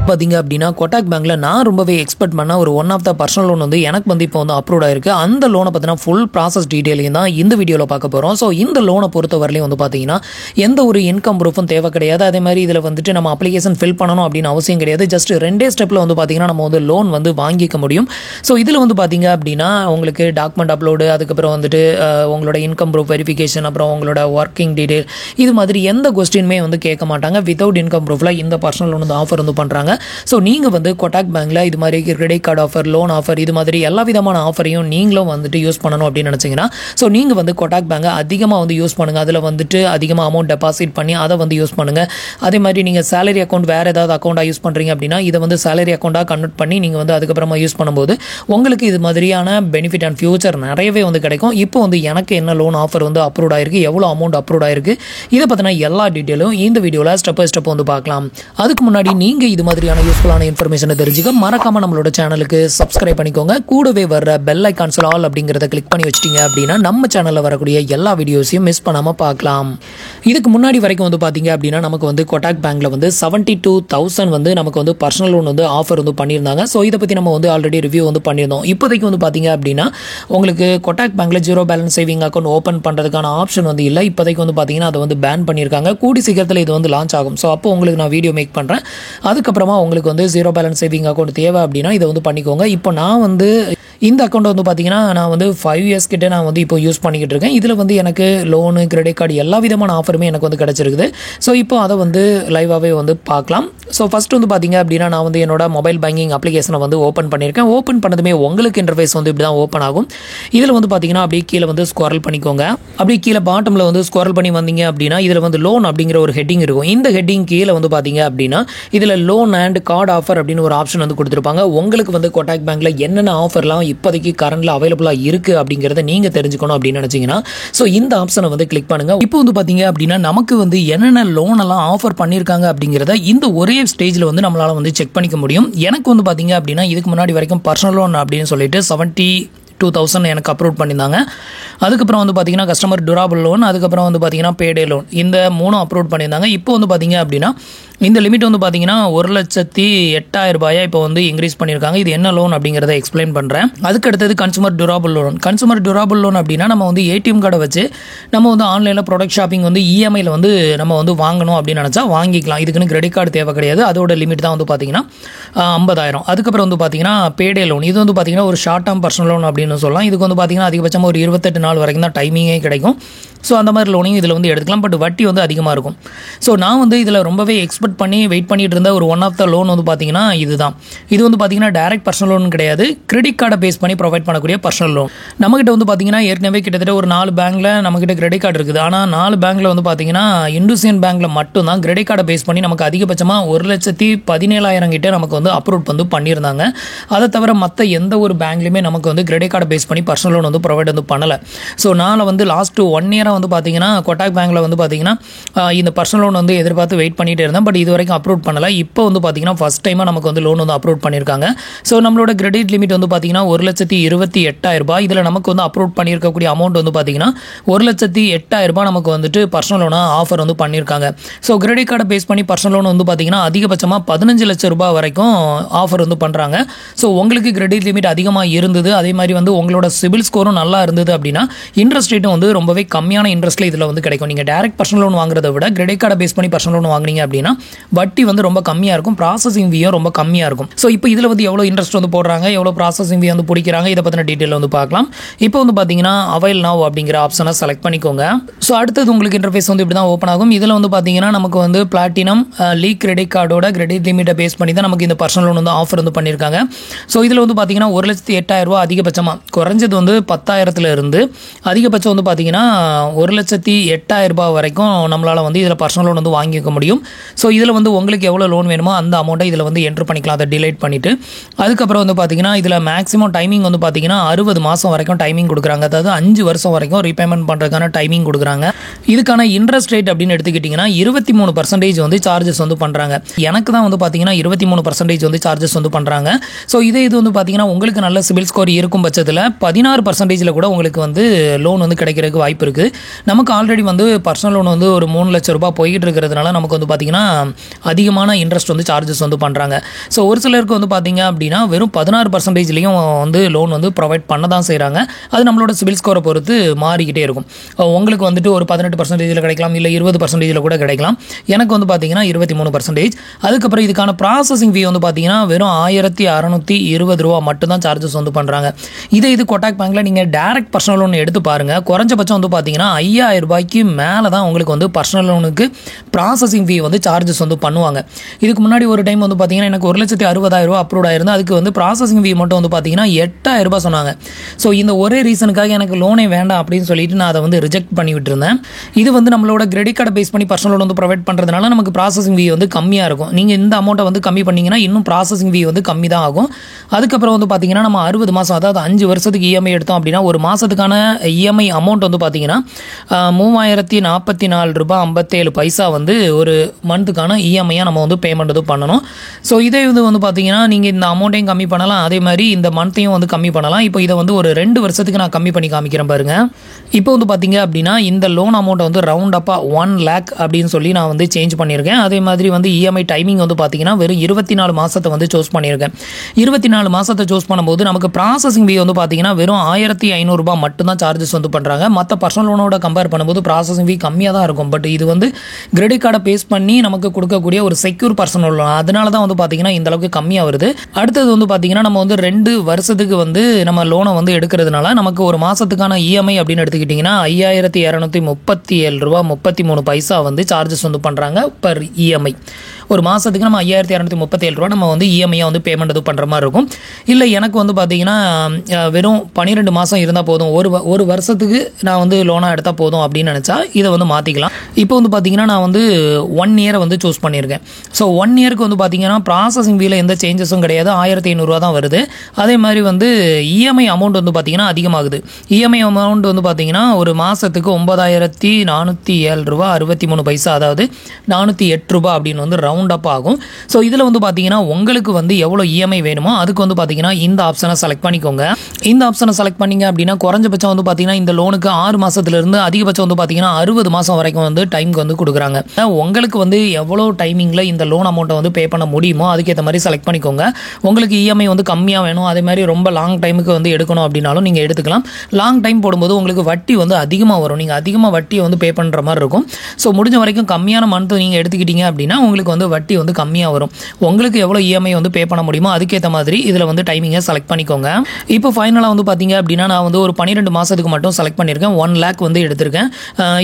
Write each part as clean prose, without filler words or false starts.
பார்த்தீங்க அப்படின்னா கொட்டாக் பேங்க்ல நான் ரொம்பவே எக்ஸ்பெக்ட் பண்ண ஒரு one of the personal loan வந்து எனக்கு வந்து இப்போ வந்து அப்ரூவ் ஆயிருக்கு. அந்த லோனை பார்த்தீங்கன்னா ஃபுல் ப்ராசஸ் டீட்டெயிலையும் தான் இந்த வீடியோவில் பார்க்க போகிறோம். ஸோ இந்த லோனை பொறுத்த வரலையும் வந்து பார்த்தீங்கன்னா எந்த ஒரு இன்கம் ப்ரூஃபும் தேவை கிடையாது. அதே மாதிரி இதில் வந்துட்டு நம்ம அப்ளிகேஷன் ஃபில் பண்ணணும் அப்படின்னு அவசியம் கிடையாது. ஜஸ்ட் 2 ஸ்டெப்பில் வந்து பார்த்தீங்கன்னா நம்ம வந்து லோன் வந்து வாங்கிக்க முடியும். ஸோ இதில் வந்து பார்த்தீங்க அப்படின்னா உங்களுக்கு டாக்குமெண்ட் அப்லோடு, அதுக்கப்புறம் வந்துட்டு உங்களோட இன்கம் ப்ரூஃப் வெரிஃபிகேஷன், அப்புறம் உங்களோட ஒர்க்கிங் டீட்டெயில், இது மாதிரி எந்த கொஸ்டினுமே வந்து கேட்க மாட்டாங்க. வித்தவுட் இன்கம் ப்ரூஃபில் இந்த பர்சனல் லோன் வந்து ஆஃபர் வந்து பண்ணுறாங்க. ஸோ நீங்கள் வந்து கொட்டாக் பேங்க்கில் இது மாதிரி credit card offer, loan offer, இது மாதிரி எல்லா விதமான ஆஃபரையும் நீங்களும் வந்துட்டு யூஸ் பண்ணணும் அப்படின்னு நினச்சிங்கன்னா ஸோ நீங்கள் வந்து கொட்டாக் பேங்கை அதிகமாக வந்து யூஸ் பண்ணுங்கள். அதில் வந்துட்டு அதிகமாக அமௌண்ட் டெபாசிட் பண்ணி அதை வந்து யூஸ் பண்ணுங்கள். அதே மாதிரி நீங்கள் சேலரி அக்கௌண்ட் வேறு ஏதாவது அக்கௌண்ட்டாக யூஸ் பண்ணுறீங்க அப்படின்னா இதை வந்து சேலரி அக்கௌண்ட்டாக கன்வெர்ட் பண்ணி நீங்கள் வந்து அதுக்கப்புறமா யூஸ் பண்ணும்போது உங்களுக்கு இது மாதிரியான பெனிஃபிட் அண்ட் ஃபியூச்சர் நிறையவே வந்து கிடைக்கும். இப்போ வந்து எனக்கு என்ன லோன் ஆஃபர் வந்து அப்ரூவ் ஆயிருக்கு, எவ்வளோ அமௌண்ட் அப்ரூவ் ஆயிருக்கு, இதை பற்றின எல்லா டீட்டெயிலும் இந்த வீடியோவில் ஸ்டெப் பை ஸ்டெப் வந்து பார்க்கலாம். அதுக்கு முன்னாடி நீங்கள் இது மாதிரியான யூஸ்ஃபுல்லான இன்ஃபர்மேஷனை தெரிஞ்சுக்க மறக்காம நம்மளோட சேனலுக்கு சப்ஸ்கிரைப் பண்ணிக்கோங்க. கூடவே வர பெல் ஐகான்ஸ் ஆல் அப்படிங்கிறத கிளிக் பண்ணி வச்சிட்டீங்க அப்படின்னா நம்ம சேனலில் வரக்கூடிய எல்லா வீடியோஸையும் மிஸ் பண்ணாமல் பார்க்கலாம். இதுக்கு முன்னாடி வரைக்கும் வந்து பார்த்தீங்க அப்படின்னா நமக்கு வந்து கொட்டாக் பேங்க்ல வந்து 72,000 வந்து நமக்கு வந்து பர்சனல் லோன் வந்து ஆஃபர் வந்து பண்ணியிருந்தாங்க. ஸோ இதை பற்றி நம்ம வந்து ஆல்ரெடி ரிவ்யூ வந்து பண்ணியிருந்தோம். இப்போதைக்கு வந்து பார்த்தீங்க அப்படின்னா உங்களுக்கு கொட்டாக் பேங்க்ல 0 பேலன்ஸ் சேவிங் அக்கௌண்ட் ஓப்பன் பண்ணுறதுக்கான ஆப்ஷன் வந்து இல்லை. இப்போதைக்கு வந்து பார்த்தீங்கன்னா அதை வந்து பேன் பண்ணியிருக்காங்க. கூடி சீக்கிரத்தில் இது வந்து லான்ச் ஆகும். ஸோ அப்போ உங்களுக்கு நான் வீடியோ மேக் பண்ணுறேன். அதுக்கப்புறமா உங்களுக்கு வந்து 0 பேலன்ஸ் சேவிங் அக்கௌண்ட் தேவை அப்படின்னா இதை வந்து பண்ணிக்கோங்க. இப்போ நான் வந்து இந்த அக்கௌண்ட் வந்து பார்த்தீங்கன்னா நான் வந்து 5 இயர்ஸ் கிட்ட நான் வந்து இப்போ யூஸ் பண்ணிக்கிட்டு இருக்கேன். இதில் வந்து எனக்கு லோனு, கிரெடிட் கார்டு எல்லா விதமான ஆஃபருமே எனக்கு வந்து கிடச்சிருக்குது. ஸோ இப்போ அதை வந்து லைவாகவே வந்து பார்க்கலாம். ஸோ ஃபஸ்ட்டு வந்து பார்த்தீங்க அப்படின்னா நான் வந்து என்னோட மொபைல் பேங்கிங் அப்ளிகேஷனை வந்து ஓப்பன் பண்ணியிருக்கேன். ஓப்பன் பண்ணதுமே உங்களுக்கு இன்டர்ஃபேஸ் வந்து இப்படி தான் ஓப்பன் ஆகும். இதில் வந்து பார்த்தீங்கன்னா அப்படியே கீழே வந்து ஸ்க்ரோல் பண்ணிக்கோங்க. அப்படியே கீழே பாட்டமில் வந்து ஸ்க்ரோல் பண்ணி வந்தீங்க அப்படின்னா இதில் வந்து லோன் அப்படிங்கிற ஒரு ஹெட்டிங் இருக்கும். இந்த ஹெட்டிங் கீழே வந்து பார்த்தீங்க அப்படின்னா இதில் லோன் அண்ட் கார்டு ஆஃபர் அப்படின்னு ஒரு ஆப்ஷன் வந்து கொடுத்துருப்பாங்க. உங்களுக்கு வந்து கொட்டாக் பேங்க்ல என்னென்ன ஆஃபர்லாம் இப்போதைக்கு கரண்ட்ல அவைலபிளாக இருக்குது அப்படிங்கிறத நீங்கள் தெரிஞ்சுக்கணும் அப்படின்னு நினச்சிங்கன்னா ஸோ இந்த ஆப்ஷனை வந்து கிளிக் பண்ணுங்கள். இப்போ வந்து பார்த்தீங்க அப்படின்னா நமக்கு வந்து என்னென்ன லோன் எல்லாம் ஆஃபர் பண்ணியிருக்காங்க அப்படிங்கிறத இந்த ஒரே ஸ்டேஜில் வந்து நம்மளால் வந்து செக் பண்ணிக்க முடியும். எனக்கு வந்து பார்த்தீங்க அப்படின்னா இதுக்கு முன்னாடி வரைக்கும் பர்சனல் லோன் அப்படின்னு சொல்லிட்டு 72,000 எனக்கு அப்ரூவ் பண்ணியிருந்தாங்க. அதுக்கப்புறம் வந்து பார்த்தீங்கன்னா கஸ்டமர் டியூரபிள் லோன், அதுக்கப்புறம் வந்து பார்த்தீங்கன்னா பேடே லோன், இந்த 3 அப்ரூவ் பண்ணியிருந்தாங்க. இப்போ வந்து பார்த்தீங்க அப்படின்னா இந்த லிமிட் வந்து பார்த்தீங்கன்னா 1,08,000 ரூபாயை இப்போ வந்து இன்க்ரீஸ் பண்ணியிருக்காங்க. இது என்ன லோன் அப்படிங்கிறத எக்ஸ்பிளைன் பண்ணுறேன். அதுக்கு அடுத்தது consumer durable loan. Consumer durable loan அப்படின்னா நம்ம வந்து ஏடிஎம் கார்டை வச்சு நம்ம வந்து ஆன்லைனில் ப்ராடக்ட் ஷாப்பிங் வந்து இஎம்ஐயில் வந்து நம்ம வந்து வாங்கணும் அப்படின்னு நினச்சா வாங்கிக்கலாம். இதுக்குன்னு கிரெடிட் கார்டு தேவை கிடையாது. அதோட லிமிட் தான் வந்து பார்த்தீங்கன்னா 50,000. அதுக்கப்புறம் வந்து பார்த்தீங்கன்னா பேடே லோன். இது வந்து பார்த்தீங்கன்னா ஒரு ஷார்ட் டேர்ம் பர்சனல் லோன் அப்படின்னு சொல்லலாம். இதுக்கு வந்து பார்த்தீங்கன்னா அதிகபட்சமாக ஒரு 28 நாள் வரைக்கும் தான் டைமிங்கே கிடைக்கும். ஸோ அந்த மாதிரி லோனையும் இதில் வந்து எடுத்துக்கலாம். பட் வட்டி வந்து அதிகமாக இருக்கும். ஸோ நான் வந்து இதில் ரொம்பவே எக்ஸ்பெக்ட் பண்ணி வெயிட் பண்ணிட்டு இருந்த ஒரு ஒன் ஆஃப் த லோன் வந்து பார்த்தீங்கன்னா இதுதான். இது வந்து பார்த்தீங்கன்னா டைரக்ட் பர்சனல் லோன் கிடையாது. கிரெடிட் கார்டை பேஸ் பண்ணி ப்ரொவைட் பண்ணக்கூடிய பர்சனல் லோன். நம்மகிட்ட வந்து பார்த்தீங்கன்னா ஏற்கனவே கிட்டத்தட்ட ஒரு 4 பேங்க்ல நம்மகிட்ட கிரெடிட் கார்டு இருக்குது. ஆனால் 4 பேங்க்ல வந்து பார்த்தீங்கன்னா இண்டஸ்இண்ட் பேங்க்ல மட்டும் தான் கிரெடிட் கார்டை பேஸ் பண்ணி நமக்கு அதிகபட்சமாக 1,17,000 கிட்ட நமக்கு வந்து அப்ரூவ் வந்து பண்ணியிருந்தாங்க. அதை தவிர மற்ற எந்த ஒரு பேங்க்லையுமே நமக்கு வந்து கிரெடிட் கார்டை பேஸ் பண்ணி பர்சனல் லோன் வந்து ப்ரொவைட் வந்து பண்ணலை. ஸோ நான் வந்து லாஸ்ட் 1 இயராக வந்து பார்த்தீங்கன்னா கொட்டாக் பேங்க்ல வந்து பார்த்தீங்கன்னா இந்த பர்சனல் லோன் வந்து எதிர்பார்த்து வெயிட் பண்ணிட்டு இருந்தேன். பட் இது வரைக்கும் அப்ரூவ் பண்ணலை. இப்போ வந்து பார்த்தீங்கன்னா ஃபர்ஸ்ட் டைமாக நமக்கு வந்து லோன் வந்து அப்ரூவ் பண்ணியிருக்காங்க. ஸோ நம்மளோட கிரெடிட் லிமிட் வந்து பார்த்தீங்கன்னா 1,28,000 ரூபாய். இதில் நமக்கு வந்து அப்ரூவ் பண்ணியிருக்கக்கூடிய அமௌண்ட் வந்து பார்த்தீங்கன்னா 1,08,000 ரூபாய் நமக்கு வந்துட்டு பர்சனல் லோனாக ஆஃபர் வந்து பண்ணியிருக்காங்க. ஸோ கிரெடிட் கார்டை பேஸ் பண்ணி பர்சனல் லோன் வந்து பார்த்தீங்கன்னா அதிகபட்சமாக 15 லட்சம் ரூபாய் வரைக்கும் ஆஃபர் வந்து பண்ணுறாங்க. ஸோ உங்களுக்கு கிரெடிட் லிமிட் அதிகமாக இருந்தது, அதே மாதிரி வந்து உங்களோட சிபில் ஸ்கோரும் நல்லா இருந்தது அப்படின்னா இன்ட்ரெஸ்ட் ரேட்டும் வந்து ரொம்பவே கம்மியான இன்ட்ரெஸ்ட்ல இதில் வந்து கிடைக்கும். நீங்கள் டைரக்ட் பர்சனல் லோன் வாங்குறத விட கிரெடிட் கார்டை பேஸ் பண்ணி பர்சனல் லோன் வாங்குனீங்க அப்படின்னா வட்டி வந்து ரொம்ப கம்மியாக இருக்கும், ப்ராசஸிங் ஃபீயும் ரொம்ப கம்மியாக இருக்கும். ஸோ இப்போ இதில் வந்து எவ்வளோ இன்ட்ரெஸ்ட் வந்து போடுறாங்க, எவ்வளோ ப்ராசஸிங் ஃபீ வந்து பிடிக்கிறாங்க, இதை பற்றின டீட்டெயில் வந்து பார்க்கலாம். இப்போ வந்து பார்த்தீங்கன்னா அவைல் நவ் அப்படிங்கிற ஆப்ஷனை செலக்ட் பண்ணிக்கோங்க. ஸோ அடுத்தது உங்களுக்கு இன்டர்ஃபேஸ் வந்து இப்படி தான் ஓப்பன் ஆகும். இதில் வந்து பார்த்தீங்கன்னா நமக்கு வந்து பிளாட்டினம் லீக் கிரெடிட் கார்டோட கிரெடிட் லிமிட்டை பேஸ் பண்ணி தான் நமக்கு இந்த பர்சனல் லோன் வந்து ஆஃபர் வந்து பண்ணியிருக்காங்க. ஸோ இதில் வந்து பார்த்தீங்கன்னா 1,08,000 ரூபாய் அதிகபட்சமாக, குறைஞ்சது வந்து 10,000 இருந்து அதிகபட்சம் வந்து பார்த்தீங்கன்னா 1,08,000 ரூபாய் வரைக்கும் நம்மளால் வந்து இதில் பர்சனல் லோன் வந்து வாங்கிக்க முடியும். ஸோ இதில் வந்து உங்களுக்கு எவ்வளோ லோன் வேணுமோ அந்த அமௌண்ட்டை இதில் வந்து என்ட்ரு பண்ணிக்கலாம், அதை டிலைட் பண்ணிவிட்டு. அதுக்கப்புறம் வந்து பார்த்தீங்கன்னா இதில் மேக்ஸிமம் டைமிங் வந்து பார்த்தீங்கன்னா 60 மாதம் வரைக்கும் டைமிங் கொடுக்குறாங்க. அதாவது 5 வருஷம் வரைக்கும் ரீபேமெண்ட் பண்ணுறதுக்கான டைமிங் கொடுக்குறாங்க. இதுக்கான இன்ட்ரெஸ்ட் ரேட் அப்படின்னு எடுத்துக்கிட்டிங்கன்னா 23% வந்து சார்ஜஸ் வந்து பண்ணுறாங்க. எனக்கு தான் வந்து பார்த்தீங்கன்னா 23% வந்து சார்ஜஸ் வந்து பண்ணுறாங்க. ஸோ இது வந்து பார்த்தீங்கன்னா உங்களுக்கு நல்ல சிபில் ஸ்கோர் இருக்கும் பட்சத்தில் 16% கூட உங்களுக்கு வந்து லோன் வந்து கிடைக்கிறதுக்கு வாய்ப்பு இருக்குது. நமக்கு ஆல்ரெடி வந்து பர்சனல் லோன் வந்து ஒரு 3 லட்சம் ரூபாய் போய்கிட்டு இருக்கிறதுனால நமக்கு வந்து பார்த்தீங்கன்னா அதிகமான இன்ட்ரெஸ்ட் வந்து சார்ஜஸ் வந்து பண்ணுறாங்க. ஸோ ஒரு சிலருக்கு வந்து பார்த்தீங்க அப்படின்னா வெறும் 16%லேயும் வந்து லோன் வந்து ப்ரொவைட் பண்ண தான் செய்கிறாங்க. அது நம்மளோட சிபில் ஸ்கோரை பொறுத்து மாறிக்கிட்டே இருக்கும். உங்களுக்கு வந்துட்டு ஒரு 18% கிடைக்கலாம், இல்லை 20% கூட கிடைக்கலாம். எனக்கு வந்து பார்த்தீங்கன்னா 23%. அதுக்கப்புறம் இதுக்கான ப்ராசஸிங் ஃபீ வந்து பார்த்தீங்கன்னா வெறும் 1620 ரூபா மட்டும் தான் சார்ஜஸ் வந்து பண்ணுறாங்க. இது கோட்டாக் பேங்க்கில் நீங்கள் டேரக்ட் பர்சனல் லோன் எடுத்து பாருங்கள், குறைஞ்சபட்சம் வந்து பார்த்தீங்கன்னா 5000 ரூபாய்க்கு மேலே தான் உங்களுக்கு வந்து பர்சனல் லோனுக்கு ப்ராசஸிங் ஃபீ வந்து சார்ஜஸ் வந்து பண்ணுவாங்க. இதுக்கு முன்னாடி ஒரு டைம் வந்து பார்த்தீங்கன்னா எனக்கு 1,60,000 ரூபா அப்ரூவ் ஆயிருந்தது. அதுக்கு வந்து ப்ராசஸிங் ஃபீ மட்டும் வந்து பார்த்தீங்கன்னா 8000 ரூபாய் சொன்னாங்க. ஸோ இந்த ஒரே ரீசனுக்காக எனக்கு லோனே வேண்டாம் அப்படின்னு சொல்லிட்டு நான் அதை வந்து ரிஜெக்ட் பண்ணி விட்டுருந்தேன். இது வந்து நம்மளோட கிரெடிட் கார்டை பேஸ் பண்ணி பர்சனல் லோன் வந்து ப்ரொவைட் பண்ணுறதுனால நமக்கு ப்ராசஸிங் ஃபீ வந்து கம்மியாக இருக்கும். நீங்கள் இந்த அமௌண்ட்டை வந்து கம்மி பண்ணிங்கன்னா இன்னும் ப்ராசஸிங் ஃபீ வந்து கம்மி தான் ஆகும். அதுக்கப்புறம் வந்து பார்த்தீங்கன்னா நம்ம 60 மாதம், அதாவது 5 வருஷத்துக்கு இஎம்ஐ எடுத்தோம் அப்படின்னா ஒரு மாதத்துக்கான இஎம்ஐ அமௌண்ட் வந்து பார்த்தீங்கன்னா 3044 ரூபாய் 57 பைசா வந்து ஒரு மந்த்துக்கான இஎம்ஐயாக நம்ம வந்து பேமெண்ட் வந்து பண்ணணும். ஸோ இதே இது வந்து பார்த்தீங்கன்னா நீங்கள் இந்த அமௌண்ட்டையும் கம்மி பண்ணலாம், அதே மாதிரி இந்த மந்த்தையும் வந்து கம்மி பண்ணலாம். இப்போ இதை வந்து ஒரு 2 வருஷத்துக்கு நான் கம்மி பண்ணி காமிக்கிறேன் பாருங்க. இப்போ வந்து பார்த்தீங்க அப்படின்னா இந்த லோன் அமௌண்ட் வந்து ரவுண்ட் அப்பாக 1 lakh அப்படின்னு சொல்லி நான் வந்து சேஞ்ச் பண்ணியிருக்கேன். அதே மாதிரி வந்து இஎம்ஐ டைமிங் வந்து பார்த்தீங்கன்னா வெறும் 24 மாதத்தை வந்து சூஸ் பண்ணியிருக்கேன். 24 மாதத்தை சூஸ் பண்ணும்போது நமக்கு ப்ராசஸிங் ஃபீ வந்து பார்த்தீங்கன்னா வெறும் 1500 ரூபாய் மட்டும்தான் சார்ஜஸ் வந்து பண்ணுறாங்க. மற்ற பர்சனல் லோனோட கம்பேர் பண்ணும்போது ப்ராசஸிங் ஃபீ கம்மியாக தான் இருக்கும். பட் இது வந்து கிரெடிட் கார்டை பேஸ் பண்ணி நமக்கு கொடுக்கக்கூடிய ஒரு செக்யூர் பர்சனல் லோன், அதனால தான் வந்து பார்த்தீங்கன்னா இந்த அளவுக்கு கம்மியாக வருது. அடுத்தது வந்து பார்த்தீங்கன்னா நம்ம வந்து 2 வருஷத்துக்கு வந்து நம்ம லோனை வந்து எடுக்கிறதுனால நமக்கு ஒரு மாதத்துக்கான இஎம்ஐ அப்படின்னு எடுத்துக்கிட்டிங்கன்னா 5237 ரூபா 33 பைசா வந்து சார்ஜஸ் வந்து பண்ணுறாங்க பர் இஎம்ஐ. ஒரு மாதத்துக்கு நம்ம 5237 ரூபா நம்ம வந்து இஎம்ஐயாக வந்து பேமெண்ட் இது பண்ணுற மாதிரி இருக்கும். இல்லை எனக்கு வந்து பார்த்தீங்கன்னா வெறும் 12 மாதம் இருந்தால் போதும், ஒரு வருஷத்துக்கு நான் வந்து லோனாக எடுத்தால் போதும் அப்படின்னு நினச்சா இதை வந்து மாற்றிக்கலாம். இப்போ வந்து பார்த்தீங்கன்னா நான் வந்து 1 year வந்து சூஸ் பண்ணியிருக்கேன். ஸோ 1 yearக்கு வந்து பார்த்தீங்கன்னா ப்ராசஸிங் ஃபீல எந்த சேஞ்சஸும் கிடையாது, 1500 ரூபா தான் வருது. அதே மாதிரி வந்து இஎம்ஐ அமௌண்ட் வந்து பார்த்தீங்கன்னா அதிகமாகுது. இஎம்ஐ அமௌண்ட் வந்து பார்த்தீங்கன்னா ஒரு மாதத்துக்கு 9407 ரூபா 63 பைசா, அதாவது 408 ரூபா அப்படின்னு வந்து ரவுண்ட் அப் ஆகும். ஸோ இதில் வந்து பார்த்தீங்கன்னா உங்களுக்கு வந்து எவ்வளோ இஎம்ஐ வேணுமோ அதுக்கு வந்து பார்த்தீங்கன்னா இந்த ஆப்ஷனை செலக்ட் பண்ணிக்கோங்க. இந்த ஆப்ஷனை செலக்ட் பண்ணிங்க அப்படின்னா குறைஞ்சபட்சம் வந்து பார்த்தீங்கன்னா இந்த லோனுக்கு 6 மாதத்துலேருந்து அதிகபட்சம் வந்து பார்த்தீங்கன்னா 60 மாதம் வரைக்கும் வந்து டைமுக்கு வந்து கொடுக்குறாங்க. உங்களுக்கு வந்து எவ்வளோ டைமிங்கில் இந்த லோன் அமௌண்ட்டை வந்து பே பண்ண முடியுமோ அதுக்கேற்ற மாதிரி செலக்ட் பண்ணிக்கோங்க. உங்களுக்கு இஎம்ஐ வந்து கம்மியாக வேணும், அதே மாதிரி ரொம்ப லாங் டைமுக்கு வந்து எடுக்கணும் அப்படின்னாலும் நீங்கள் எடுத்துக்கலாம். லாங் டைம் போடும்போது உங்களுக்கு வட்டி வந்து அதிகமாக வரும், நீங்கள் அதிகமாக வட்டியை வந்து பே பண்ணுற மாதிரி இருக்கும். ஸோ முடிஞ்ச வரைக்கும் கம்மியான மந்த் நீங்கள் எடுத்துக்கிட்டீங்க அப்படின்னா உங்களுக்கு வந்து வட்டி வந்து கம்மியாக வரும். உங்களுக்கு எவ்வளோ இஎம்ஐ வந்து பே பண்ண முடியுமோ அதுக்கேற்ற மாதிரி இதில் வந்து டைமிங்கை செலக்ட் பண்ணிக்கோங்க. இப்போ ஃபைனலாக வந்து பார்த்தீங்க அப்படின்னா நான் வந்து ஒரு 12 மாதத்துக்கு மட்டும் செலக்ட் பண்ணியிருக்கேன். 1 lakh வந்து எடுத்திருக்கேன்.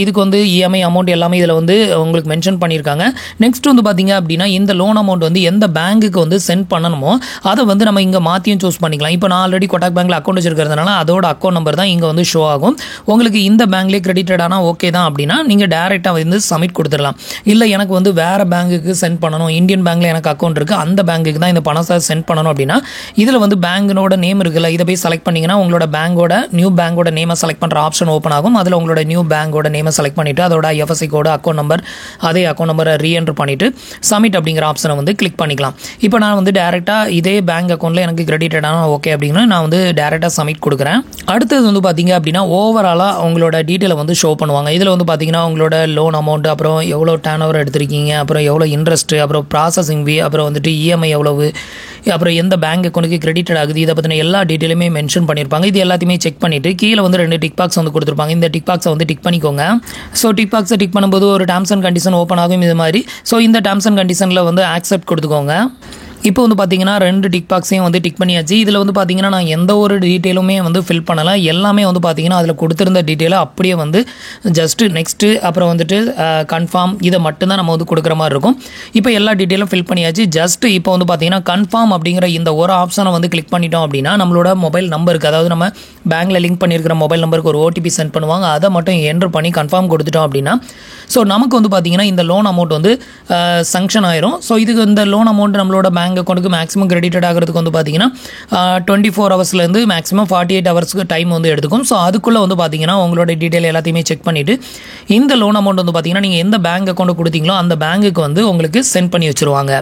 இதுக்கு வந்து இஎம்ஐ அமௌண்ட் எல்லாமே இதில் வந்து உங்களுக்கு மென்ஷன் பண்ணியிருக்காங்க. நெக்ஸ்ட் வந்து பார்த்தீங்க அப்படின்னா இந்த லோன் அமௌண்ட் வந்து எந்த பேங்க்குக்கு வந்து சென்ட் பண்ணணுமோ அதை வந்து நம்ம இங்கே மாற்றியும் சூஸ் பண்ணிக்கலாம். இப்போ நான் ஆல்ரெடி கோட்டாக் பேங்க்கில் அக்கௌண்ட் வச்சிருக்கிறதுனால அதோட அக்கௌண்ட் நம்பர் தான் இங்கே வந்து ஷோ ஆகும். உங்களுக்கு இந்த பேங்க்லேயே கிரெடிட்டட் ஆனால் ஓகே தான் அப்படின்னா நீங்கள் டேரெக்டாக வந்து சப்மிட் கொடுத்துடலாம். இல்லை எனக்கு வந்து வேறு பேங்க்குக்கு சென்ட் பண்ணணும், இந்தியன் பேங்க்கில் எனக்கு அக்கௌண்ட் இருக்குது, அந்த பேங்க்குக்கு தான் இந்த பணத்தை சென்ட் பண்ணணும் அப்படின்னா இதில் வந்து பேங்கோட நேம் இருக்குல்ல, இதை போய் செலக்ட் பண்ணிங்கன்னா உங்களோட பேங்கோட நியூ பேங்கோட நேமை செலக்ட் பண்ணுற ஆப்ஷன் ஓப்பன் ஆகும். அதில் உங்களோட நியூ பேங்கோட நேமை செலக்ட் பண்ணிவிட்டு அதோட ஐஎஃப்எஸ்சி கோடு அக்கௌண்ட் நம்பர் அதே அக்கௌண்ட் நம்பரை ரீஎன்ட்ரு பண்ணிவிட்டு சப்மிட் அப்படிங்கிற ஆப்ஷனை வந்து கிளிக் பண்ணிக்கலாம். இப்போ நான் வந்து டேரெக்டாக இதே பேங்க் அக்கௌண்ட்டில் எனக்கு கிரெடிட்டட் ஆனால் ஓகே அப்படின்னு நான் வந்து டேரெக்டாக சப்மிட் கொடுக்குறேன். அடுத்தது வந்து பார்த்தீங்க அப்படின்னா ஓவராலாக உங்களோட டீட்டெயிலை வந்து ஷோ பண்ணுவாங்க. இதில் வந்து பார்த்தீங்கன்னா உங்களோட லோன் அமௌண்ட், அப்புறம் எவ்வளோ டர்ன் ஓவர் எடுத்திருக்கீங்க, அப்புறம் எவ்வளோ இன்ட்ரெஸ்ட்டு, அப்புறம் ப்ராசஸிங் ஃபீ, அப்புறம் வந்துட்டு இஎம்ஐ எவ்வளவு, அப்புறம் எந்த பேங்க் அக்கௌண்ட்டுக்கு கிரெடிட்டட் ஆகுது, இதை பற்றின எல்லா டீட்டெயிலுமே மென்ஷன் பண்ணியிருப்பாங்க. இது எல்லாத்தையுமே செக் பண்ணிவிட்டு கீழே வந்து 2 டிக் பாக்ஸ் வந்து கொடுத்துருப்பாங்க. இந்த டிக் பாக்ஸை வந்து டிக் பண்ணிக்கோங்க. ஸோ டிக் பாக்ஸை டிக் பண்ணும்போது ஒரு டேர்ம்ஸ் அண்ட் கண்டிஷன் ஓப்பன் ஆகும் இது மாதிரி. ஸோ இந்த டேர்ம்ஸ் அண்ட் கண்டிஷனில் வந்து ஆக்செப்ட் கொடுத்துக்கோங்க. இப்போ வந்து பார்த்தீங்கன்னா 2 டிக் பாக்ஸையும் வந்து டிக் பண்ணியாச்சு. இதில் வந்து பார்த்தீங்கன்னா நான் எந்த ஒரு டீட்டெயிலுமே வந்து ஃபில் பண்ணலை. எல்லாமே வந்து பார்த்தீங்கன்னா அதில் கொடுத்துருந்த டீட்டெயிலை அப்படியே வந்து ஜஸ்ட்டு நெக்ஸ்ட்டு அப்புறம் வந்துட்டு கன்ஃபார்ம் இதை மட்டும்தான் நம்ம வந்து கொடுக்குற மாதிரி இருக்கும். இப்போ எல்லா டீட்டெயிலும் ஃபில் பண்ணியாச்சு. ஜஸ்ட் இப்போ வந்து பார்த்தீங்கன்னா கன்ஃபார்ம் அப்படிங்கிற இந்த ஒரு ஆப்ஷனை வந்து கிளிக் பண்ணிட்டோம் அப்படின்னா நம்மளோட மொபைல் நம்பருக்கு, அதாவது நம்ம பேங்க்கில் லிங்க் பண்ணியிருக்கிற மொபைல் நம்பருக்கு ஒரு ஓடிபி சென்ட் பண்ணுவாங்க. அதை மட்டும் என்ட்ரு பண்ணி கன்ஃபார்ம் கொடுத்துட்டோம் அப்படின்னா ஸோ நமக்கு வந்து பார்த்தீங்கன்னா இந்த லோன் அமௌண்ட் வந்து சங்ஷன் ஆயிரும். ஸோ இதுக்கு இந்த லோன் அமௌண்ட் நம்மளோட பேங்க் அக்கௌண்ட்டுக்கு மேக்ஸிமம் கிரெடிட்டட் ஆகிறதுக்கு வந்து பார்த்தீங்கன்னா 24 ஹவர்ஸ்லேருந்து மேக்ஸிமம் 48 ஹவர்ஸ்க்கு டைம் வந்து எடுத்துக்கும். ஸோ அதுக்குள்ளே வந்து பார்த்தீங்கன்னா உங்களோட டீட்டெயில் எல்லாத்தையுமே செக் பண்ணிவிட்டு இந்த லோன் அமௌண்ட் வந்து பார்த்தீங்கன்னா நீங்கள் எந்த பேங்க் அக்கௌண்ட் கொடுத்தீங்களோ அந்த பேங்க்குக்கு வந்து உங்களுக்கு சென்ட் பண்ணி வச்சுருவாங்க.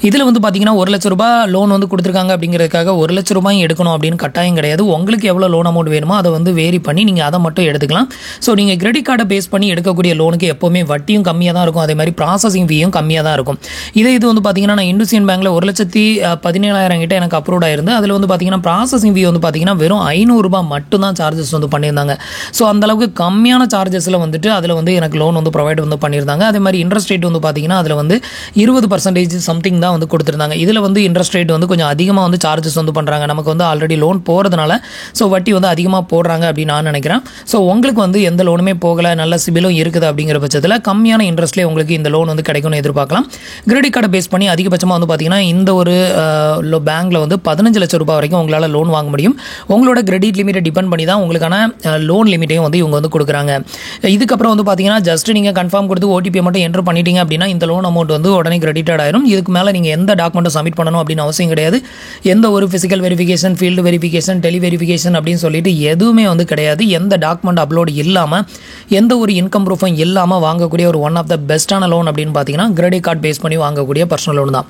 இதில் வந்து பார்த்தீங்கன்னா 1 லட்ச ரூபாய் லோன் வந்து கொடுத்துருக்காங்க அப்படிங்கிறதுக்காக 1 லட்ச ரூபாய் எடுக்கணும் அப்படின்னு கட்டாயம் கிடையாது. உங்களுக்கு எவ்வளோ லோன் அமௌண்ட் வேணுமோ அதை வந்து வேரி பண்ணி நீங்கள் அதை மட்டும் எடுத்துக்கலாம். ஸோ நீங்கள் கிரெடிட் கார்டை பேஸ் பண்ணி எடுக்கக்கூடிய லோனுக்கு எப்போவுமே வட்டியும் கம்மியாக தான் இருக்கும், அதே மாதிரி ப்ராசஸிங் ஃபீயும் கம்மியாக தான் இருக்கும். இது வந்து பார்த்தீங்கன்னா நான் இண்டஸ்இண்ட் பேங்க்கில் 1,17,000 கிட்ட எனக்கு அப்ரூவ் ஆயிருந்து. அதில் வந்து பார்த்தீங்கன்னா ப்ராசஸிங் ஃபீ வந்து பார்த்தீங்கன்னா வெறும் ₹500 மட்டும் தான் சார்ஜஸ் வந்து பண்ணியிருந்தாங்க. ஸோ அந்தளவுக்கு கம்மியான சார்ஜஸில் வந்துட்டு அதில் வந்து எனக்கு லோன் வந்து ப்ரொவைட் வந்து பண்ணியிருந்தாங்க. அதே மாதிரி இன்ட்ரெஸ்ட் ரேட் வந்து பார்த்தீங்கன்னா அதில் வந்து 20% சம்திங் தான் வந்து கொடுத்துருந்தாங்க. இதில் வந்து இன்ட்ரெஸ்ட் ரேட் வந்து கொஞ்சம் அதிகமாக வந்து சார்ஜஸ் வந்து பண்ணுறாங்க. நமக்கு வந்து ஆல்ரெடி லோன் போகிறதுனால ஸோ வட்டி வந்து அதிகமாக போடுறாங்க அப்படின்னு நான் நினைக்கிறேன். ஸோ உங்களுக்கு வந்து எந்த லோனுமே போகலை, நல்ல சிபிலும் இருக்குது அப்படிங்கிற பட்சத்தில் கம்மியான இன்ட்ரெஸ்ட்லேயே உங்களுக்கு இந்த லோன் வந்து கிடைக்கும்னு எதிர்பார்க்கலாம். கிரெடிட் கார்டை பேஸ் பண்ணி அதிகபட்சமாக வந்து பார்த்தீங்கன்னா இந்த ஒரு பேங்க்கில் வந்து 15 லட்சம் ரூபாய் வரைக்கும் உங்களால் லோன் வாங்க முடியும். உங்களோட கிரெடிட் லிமிட்டை டிபெண்ட் பண்ணி தான் உங்களுக்கான லோன் லிமிட்டையும் வந்து இவங்க வந்து கொடுக்குறாங்க. இதுக்கப்புறம் வந்து பார்த்தீங்கன்னா ஜஸ்ட் நீங்கள் கன்ஃபார்ம் கொடுத்து ஓடிபி மட்டும் என்டர் பண்ணிட்டீங்க அப்படின்னா இந்த லோன் அமௌண்ட் வந்து உடனே கிரெடிட்டட் ஆயிரும். இதுக்கு மேலே நீங்கள் எந்த டாக்குமெண்ட்டும் சப்மிட் பண்ணணும் அப்படின்னு அவசியம் கிடையாது. எந்த ஒரு ஃபிசிக்கல் வெரிஃபிகேஷன், ஃபீல்டு வெரிஃபிகேஷன், டெலி வெரிஃபிகேஷன் அப்படின்னு சொல்லிட்டு எதுவுமே வந்து கிடையாது. எந்த டாக்குமெண்ட் அப்லோடு இல்லாமல், எந்த ஒரு இன்கம் ப்ரூஃபும் இல்லாமல் வாங்கக்கூடிய ஒரு ஒன் ஆஃப் த பெஸ்ட்டான லோன் அப்படின்னு பார்த்தீங்கன்னா கிரெடிட் கார்டு பேஸ் பண்ணி வாங்கக்கூடிய பர்சனல் லோன் தான்.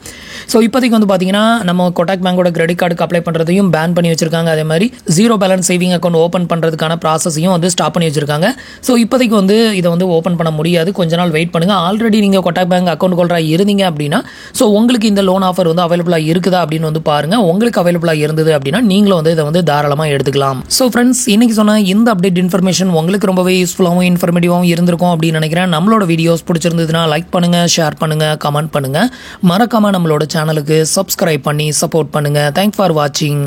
ஸோ இப்போதைக்கு வந்து பார்த்தீங்கன்னா நம்ம கொட்டாக் பேங்கோட கிரெடிட் கார்டுக்கு அப்ளை பண்ணுறதையும் பேன் பண்ணி வச்சிருக்காங்க. அதே மாதிரி zero balance saving account open பண்ணுறதுக்கான ப்ராசஸையும் வந்து ஸ்டாப் பண்ணி வச்சிருக்காங்க. ஸோ இப்போதைக்கு வந்து இதை வந்து ஓப்பன் பண்ண முடியாது. கொஞ்ச நாள் வெயிட் பண்ணுங்கள். ஆல்ரெடி நீங்கள் கொட்டாக் பேங்க் அக்கௌண்ட் ஹோல்டராக இருந்தீங்க அப்படின்னா ஸோ உங்களுக்கு இந்த லோன் ஆஃபர் வந்து அவைலபிளாக இருக்குதா அப்படின்னு வந்து பாருங்கள். உங்களுக்கு அவைலபிளாக இருந்தது அப்படின்னா நீங்களும் வந்து இதை வந்து தாராளமாக எடுத்துக்கலாம். ஸோ ஃப்ரெண்ட்ஸ், இன்னைக்கு சொன்ன இந்த அப்டேட் இன்ஃபர்மேஷன் உங்களுக்கு ரொம்பவே யூஸ்ஃபுல்லாகவும் இன்ஃபர்மேட்டிவாகவும் இருந்திருக்கும் அப்படின்னு நினைக்கிறேன். நம்மளோட வீடியோஸ் பிடிச்சிருந்ததுன்னா லைக் பண்ணுங்கள், ஷேர் பண்ணுங்கள், கமெண்ட் பண்ணுங்கள். மறக்காமல் நம்மளோட சேனலுக்கு சப்ஸ்கிரைப் பண்ணி சப்போர்ட் பண்ணுங்கள். தேங்க்ஸ் ஃபார் வாட்சிங்.